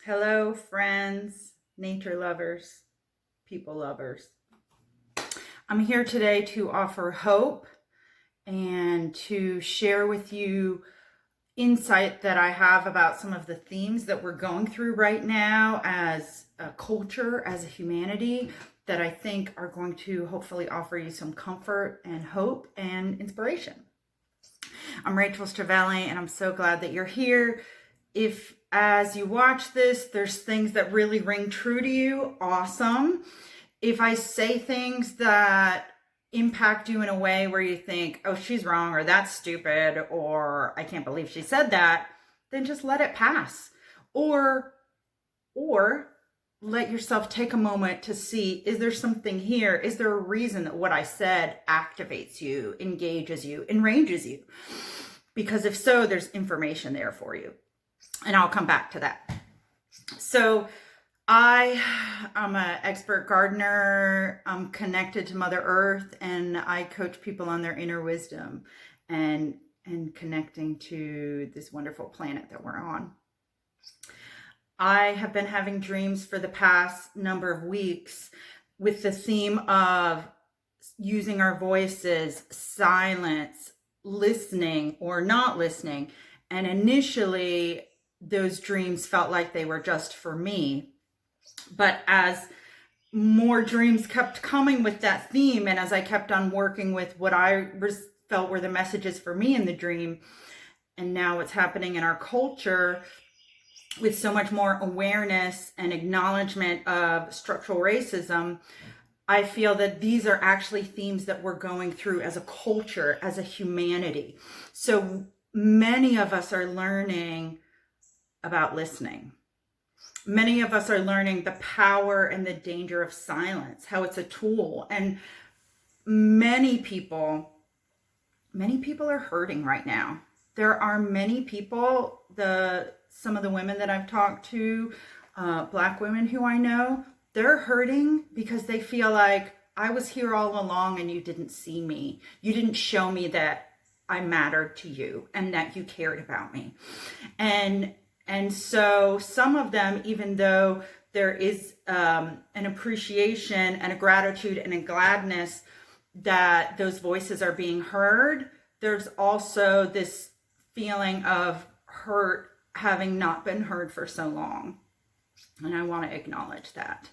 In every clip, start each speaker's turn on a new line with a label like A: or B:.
A: Hello, friends, nature lovers, people lovers. I'm here today to offer hope and to share with you insight that I have about some of the themes that we're going through right now as a culture, as a humanity, that I think are going to hopefully offer you some comfort and hope and inspiration. I'm Rachel Stravelli, and I'm so glad that you're here. If as you watch this, there's things that really ring true to you, awesome. If I say things that impact you in a way where you think, oh, she's wrong, or that's stupid, or I can't believe she said that, then just let it pass. Or let yourself take a moment to see, is there something here? Is there a reason that what I said activates you, engages you, enrages you? Because if so, there's information there for you. And I'll come back to that. So I'm an expert gardener. I'm connected to Mother Earth, and I coach people on their inner wisdom and connecting to this wonderful planet that we're on. I have been having dreams for the past number of weeks with the theme of using our voices, silence, listening or not listening. And initially, those dreams felt like they were just for me. But as more dreams kept coming with that theme, and as I kept on working with what I felt were the messages for me in the dream, and now what's happening in our culture with so much more awareness and acknowledgement of structural racism, I feel that these are actually themes that we're going through as a culture, as a humanity. So many of us are learning about listening. Many of us are learning the power and the danger of silence, how it's a tool. And many people are hurting right now. There are many people, some of the women that I've talked to, Black women who I know, they're hurting because they feel like I was here all along and you didn't see me. You didn't show me that I mattered to you and that you cared about me. And so some of them, even though there is an appreciation and a gratitude and a gladness that those voices are being heard, there's also this feeling of hurt having not been heard for so long. And I want to acknowledge that.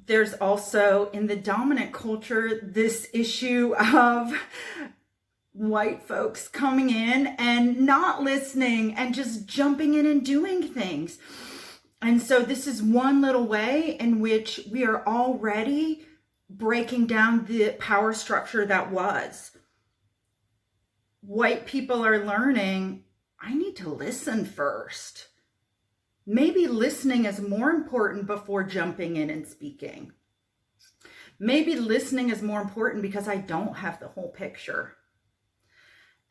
A: There's also in the dominant culture this issue of white folks coming in and not listening and just jumping in and doing things. And so this is one little way in which we are already breaking down the power structure that was. White people are learning, I need to listen first. Maybe listening is more important before jumping in and speaking. Maybe listening is more important because I don't have the whole picture.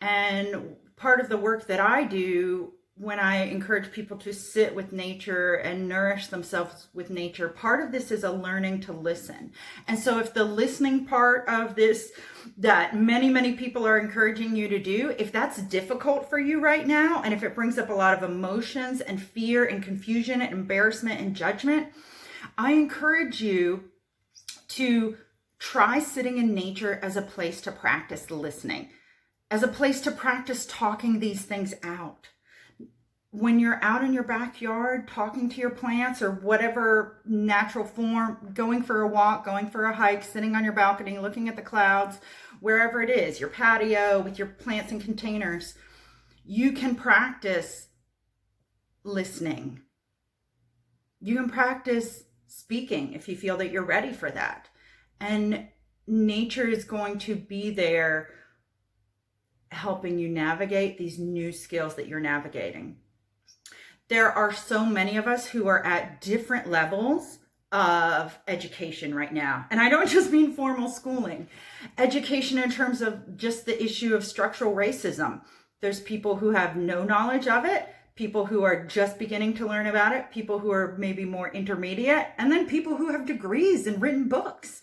A: And part of the work that I do when I encourage people to sit with nature and nourish themselves with nature, part of this is a learning to listen. And so if the listening part of this that many people are encouraging you to do, if that's difficult for you right now, and if it brings up a lot of emotions and fear and confusion and embarrassment and judgment, I encourage you to try sitting in nature as a place to practice listening, as a place to practice talking these things out. When you're out in your backyard talking to your plants or whatever natural form, going for a walk, going for a hike, sitting on your balcony, looking at the clouds, wherever it is, your patio with your plants in containers, you can practice listening. You can practice speaking if you feel that you're ready for that. And nature is going to be there helping you navigate these new skills that you're navigating. There are so many of us who are at different levels of education right now. And I don't just mean formal schooling. Education in terms of just the issue of structural racism. There's people who have no knowledge of it, people who are just beginning to learn about it, people who are maybe more intermediate, and then people who have degrees and written books.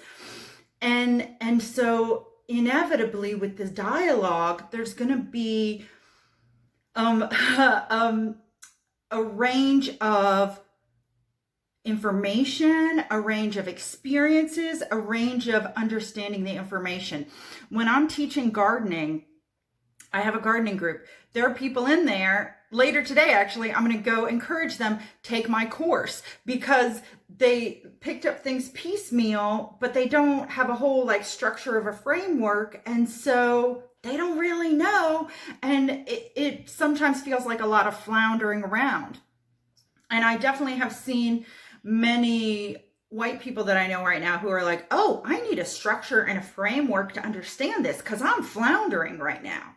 A: And so inevitably with this dialogue, there's going to be a range of information, a range of experiences, a range of understanding the information. When I'm teaching gardening, I have a gardening group. There are people in there. Later today, actually, I'm going to go encourage them, take my course, because they picked up things piecemeal, but they don't have a whole like structure of a framework. And so they don't really know. And it sometimes feels like a lot of floundering around. And I definitely have seen many white people that I know right now who are like, oh, I need a structure and a framework to understand this because I'm floundering right now.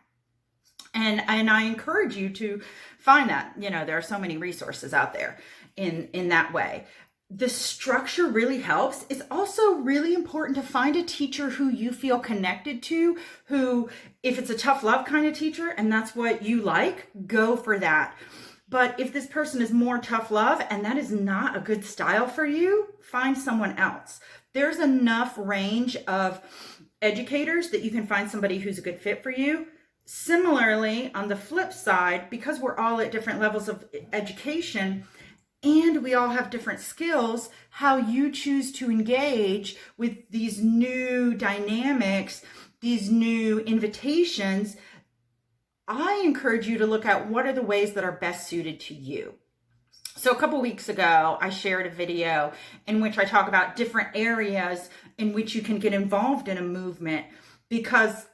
A: And I encourage you to find that. There are so many resources out there in that way. The structure really helps. It's also really important to find a teacher who you feel connected to, who, if it's a tough love kind of teacher and that's what you like, go for that. But if this person is more tough love and that is not a good style for you, find someone else. There's enough range of educators that you can find somebody who's a good fit for you. Similarly, on the flip side, because we're all at different levels of education and we all have different skills, how you choose to engage with these new dynamics, these new invitations, I encourage you to look at what are the ways that are best suited to you. So a couple weeks ago, I shared a video in which I talk about different areas in which you can get involved in a movement, because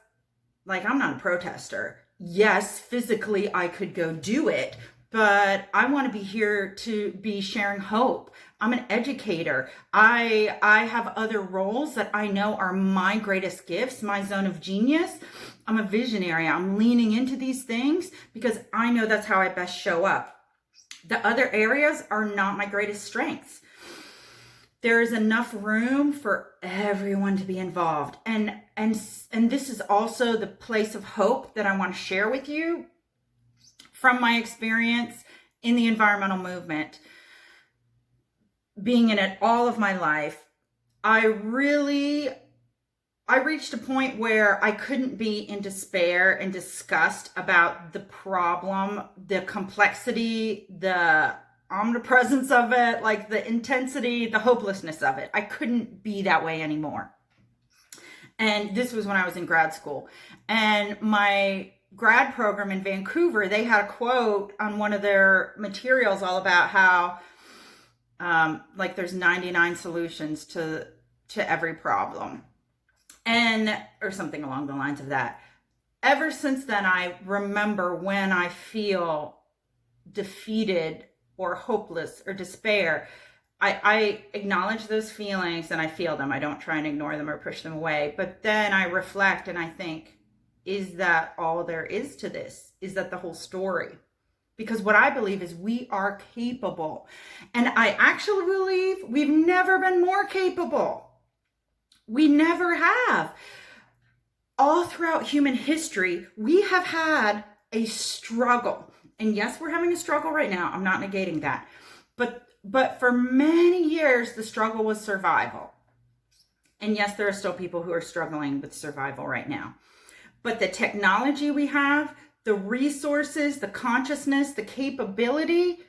A: I'm not a protester. Yes, physically I could go do it, but I want to be here to be sharing hope. I'm an educator. I have other roles that I know are my greatest gifts, my zone of genius. I'm a visionary. I'm leaning into these things because I know that's how I best show up. The other areas are not my greatest strengths. There is enough room for everyone to be involved. And this is also the place of hope that I want to share with you from my experience in the environmental movement. Being in it all of my life, I reached a point where I couldn't be in despair and disgust about the problem, the complexity, the omnipresence of it, like the intensity, the hopelessness of it. I couldn't be that way anymore. And this was when I was in grad school. And my grad program in Vancouver, they had a quote on one of their materials all about how there's 99 solutions to every problem. Or something along the lines of that. Ever since then, I remember when I feel defeated or hopeless or despair, I acknowledge those feelings and I feel them. I don't try and ignore them or push them away. But then I reflect and I think, is that all there is to this? Is that the whole story? Because what I believe is we are capable. And I actually believe we've never been more capable. We never have. All throughout human history, we have had a struggle. And yes, we're having a struggle right now. I'm not negating that. But for many years, the struggle was survival. And yes, there are still people who are struggling with survival right now. But the technology we have, the resources, the consciousness, the capability,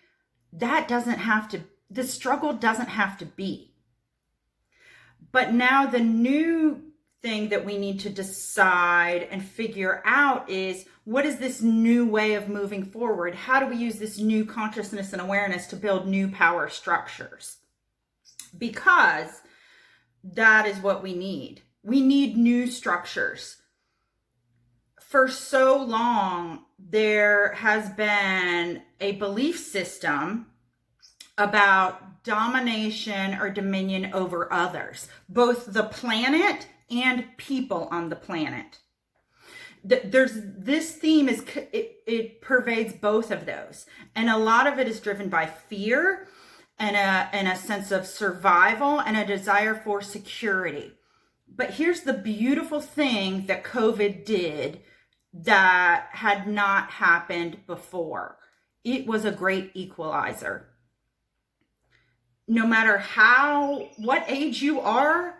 A: the struggle doesn't have to be. But now the new thing that we need to decide and figure out is, what is this new way of moving forward? How do we use this new consciousness and awareness to build new power structures? Because that is what we need. We need new structures. For so long, there has been a belief system about domination or dominion over others, both the planet and people on the planet. This theme it pervades both of those, and a lot of it is driven by fear and a sense of survival and a desire for security. But here's the beautiful thing that COVID did that had not happened before. It was a great equalizer. No matter what age you are,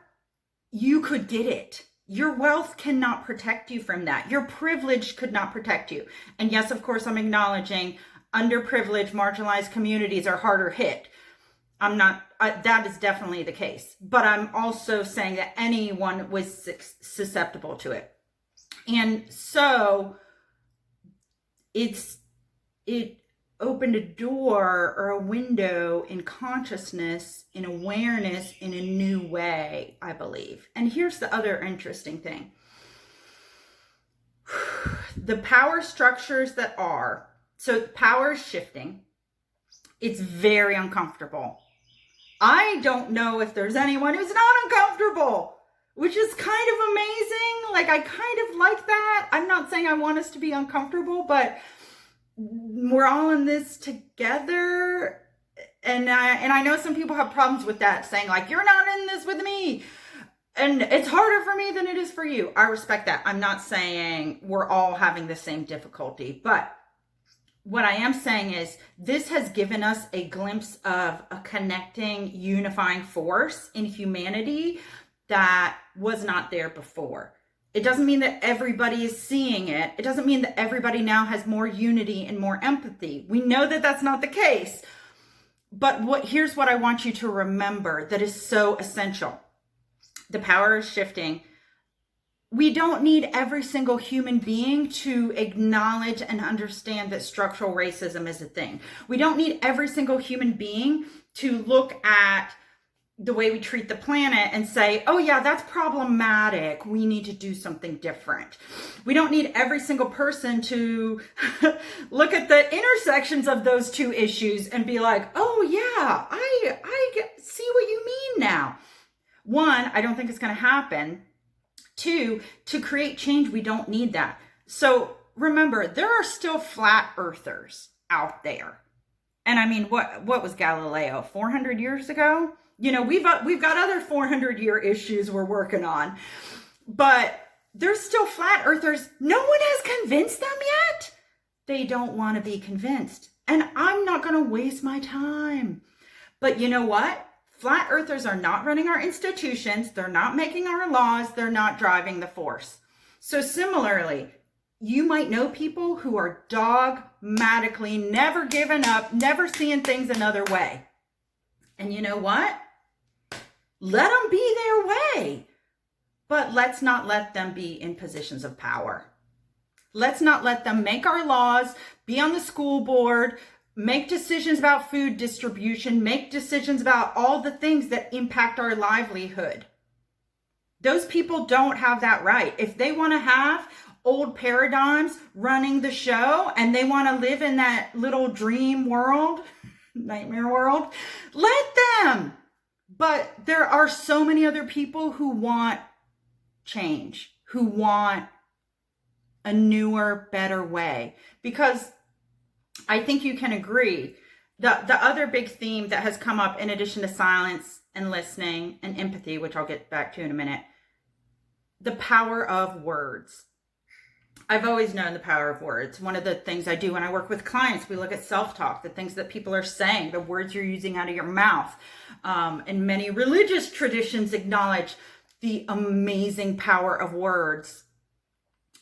A: you could get it. Your wealth cannot protect you from that. Your privilege could not protect you. And yes, of course, I'm acknowledging underprivileged, marginalized communities are harder hit. That is definitely the case. But I'm also saying that anyone was susceptible to it. And so it opened a door or a window in consciousness, in awareness, in a new way, I believe. And here's the other interesting thing. The power structures so power is shifting. It's very uncomfortable. I don't know if there's anyone who's not uncomfortable, which is kind of amazing. Like, I kind of like that. I'm not saying I want us to be uncomfortable, but we're all in this together. And I know some people have problems with that, saying like, you're not in this with me. And it's harder for me than it is for you. I respect that. I'm not saying we're all having the same difficulty, but what I am saying is this has given us a glimpse of a connecting, unifying force in humanity that was not there before. It doesn't mean that everybody is seeing it. It doesn't mean that everybody now has more unity and more empathy. We know that that's not the case. But here's what I want you to remember that is so essential. The power is shifting. We don't need every single human being to acknowledge and understand that structural racism is a thing. We don't need every single human being to look at the way we treat the planet and say, oh yeah, that's problematic. We need to do something different. We don't need every single person to look at the intersections of those two issues and be like, oh yeah, I see what you mean now. One, I don't think it's going to happen. Two, to create change, we don't need that. So remember, there are still flat earthers out there. And I mean, what was Galileo, 400 years ago? You know, we've got other 400-year issues we're working on. But there's still flat earthers. No one has convinced them yet. They don't want to be convinced. And I'm not going to waste my time. But you know what? Flat earthers are not running our institutions. They're not making our laws. They're not driving the force. So similarly, you might know people who are dogmatically never giving up, never seeing things another way. And you know what? Let them be their way. But let's not let them be in positions of power. Let's not let them make our laws, be on the school board, make decisions about food distribution, make decisions about all the things that impact our livelihood. Those people don't have that right. If they want to have old paradigms running the show and they want to live in that little dream world, nightmare world, let them. But there are so many other people who want change, who want a newer, better way. Because I think you can agree, the other big theme that has come up in addition to silence and listening and empathy, which I'll get back to in a minute, the power of words. I've always known the power of words. One of the things I do when I work with clients, we look at self-talk, the things that people are saying, the words you're using out of your mouth. And many religious traditions acknowledge the amazing power of words.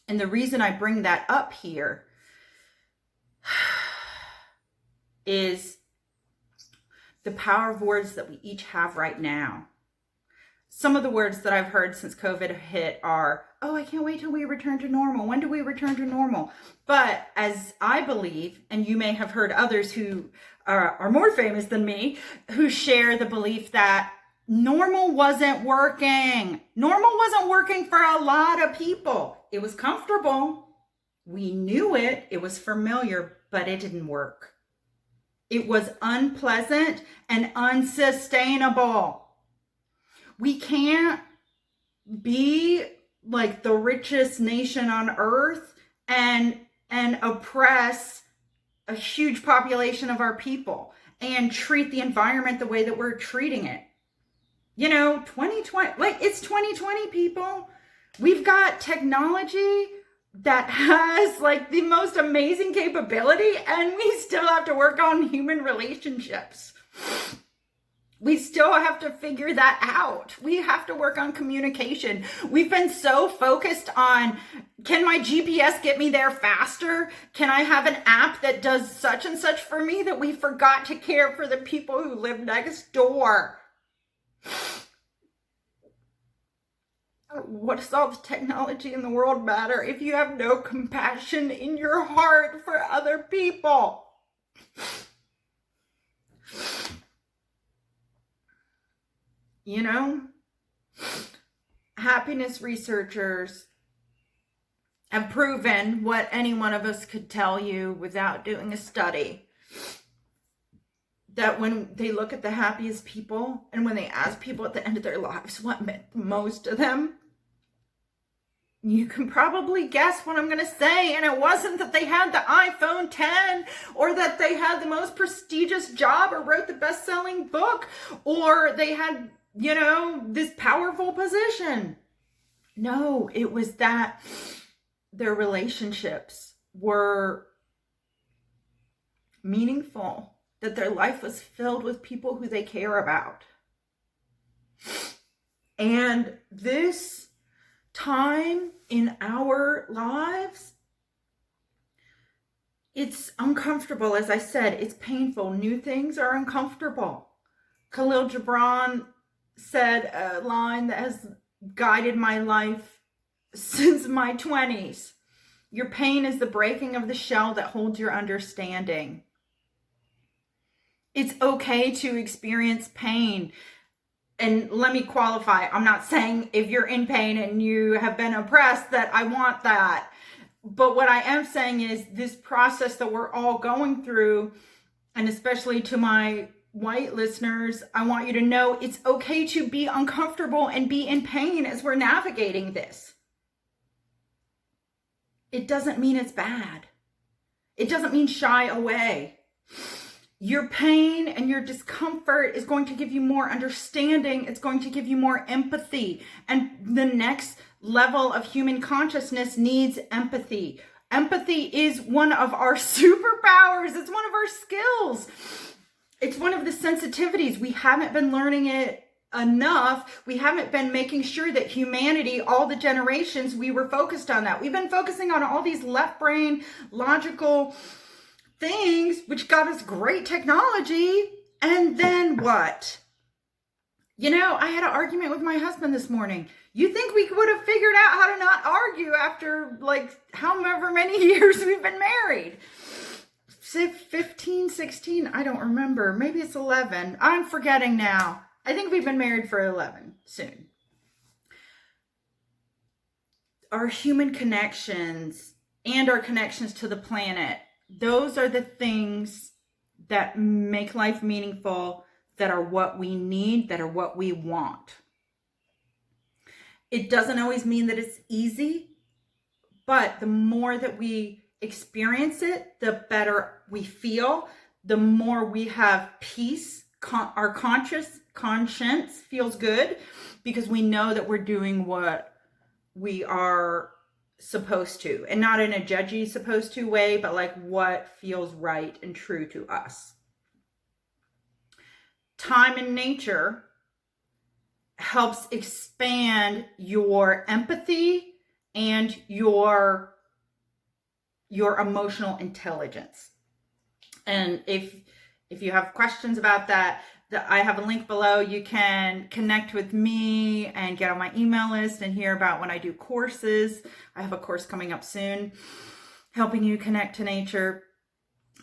A: And the reason I bring that up here is the power of words that we each have right now. Some of the words that I've heard since COVID hit are, oh, I can't wait till we return to normal. When do we return to normal? But as I believe, and you may have heard others who are more famous than me, who share the belief that normal wasn't working. Normal wasn't working for a lot of people. It was comfortable. We knew it. It was familiar, but it didn't work. It was unpleasant and unsustainable. We can't be like the richest nation on earth and oppress a huge population of our people and treat the environment the way that we're treating it. You know, 2020, like it's 2020, people. We've got technology that has like the most amazing capability, and we still have to work on human relationships. We still have to figure that out. We have to work on communication. We've been so focused on, can my GPS get me there faster? Can I have an app that does such and such for me, that we forgot to care for the people who live next door? What does all the technology in the world matter if you have no compassion in your heart for other people? You know, happiness researchers have proven what any one of us could tell you without doing a study. That when they look at the happiest people, and when they ask people at the end of their lives what meant the most to them, you can probably guess what I'm going to say. And it wasn't that they had the iPhone 10, or that they had the most prestigious job, or wrote the best-selling book, or they had, you know, this powerful position. No, it was that their relationships were meaningful, that their life was filled with people who they care about. And this time in our lives, it's uncomfortable. As I said, it's painful. New things are uncomfortable. Khalil Gibran said a line that has guided my life since my 20s. Your pain is the breaking of the shell that holds your understanding. It's okay to experience pain. And let me qualify. I'm not saying if you're in pain and you have been oppressed that I want that. But what I am saying is this process that we're all going through, and especially to my white listeners, I want you to know it's okay to be uncomfortable and be in pain as we're navigating this. It doesn't mean it's bad. It doesn't mean shy away. Your pain and your discomfort is going to give you more understanding. It's going to give you more empathy. And the next level of human consciousness needs empathy. Empathy is one of our superpowers. It's one of our skills. It's one of the sensitivities. We haven't been learning it enough. We haven't been making sure that humanity, all the generations, we were focused on that. We've been focusing on all these left brain, logical things, which got us great technology. And then what? You know, I had an argument with my husband this morning. You think we would have figured out how to not argue after like however many years we've been married? Say 15, 16, I don't remember. Maybe it's 11. I'm forgetting now. I think we've been married for 11 soon. Our human connections and our connections to the planet, those are the things that make life meaningful, that are what we need, that are what we want. It doesn't always mean that it's easy, but the more that we experience it, the better we feel, the more we have peace. Our conscience feels good because we know that we're doing what we are supposed to, and not in a judgy supposed to way, but like what feels right and true to us. Time in nature helps expand your empathy and your emotional intelligence. And if you have questions about that, I have a link below. You can connect with me and get on my email list and hear about when I do courses. I have a course coming up soon, helping you connect to nature.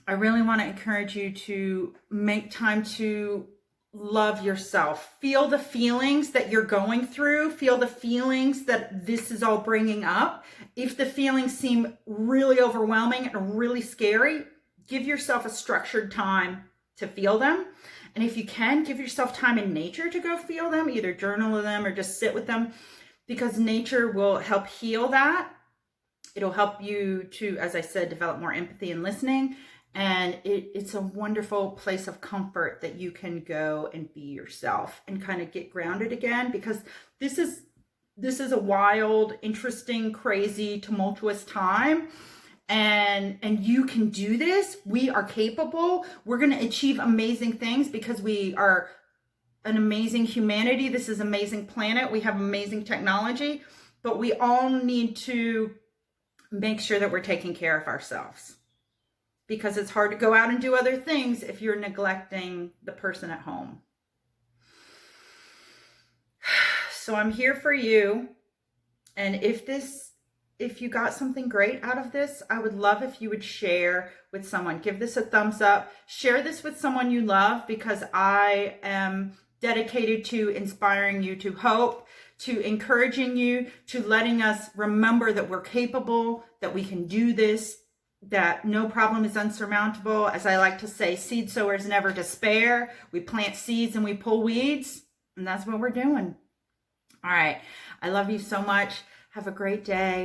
A: I really want to encourage you to make time to love yourself. Feel the feelings that you're going through. Feel the feelings that this is all bringing up. If the feelings seem really overwhelming and really scary, give yourself a structured time to feel them. And if you can, give yourself time in nature to go feel them, either journal them or just sit with them, because nature will help heal that. It'll help you to, as I said, develop more empathy and listening. And it's a wonderful place of comfort that you can go and be yourself and kind of get grounded again, because this is a wild, interesting, crazy, tumultuous time. And you can do this. We are capable. We're going to achieve amazing things because we are an amazing humanity. This is an amazing planet. We have amazing technology, but we all need to make sure that we're taking care of ourselves, because it's hard to go out and do other things if you're neglecting the person at home. So I'm here for you. And if you got something great out of this, I would love if you would share with someone. Give this a thumbs up. Share this with someone you love, because I am dedicated to inspiring you to hope, to encouraging you, to letting us remember that we're capable, that we can do this, that no problem is unsurmountable. As I like to say, seed sowers never despair. We plant seeds and we pull weeds, and that's what we're doing. All right. I love you so much. Have a great day.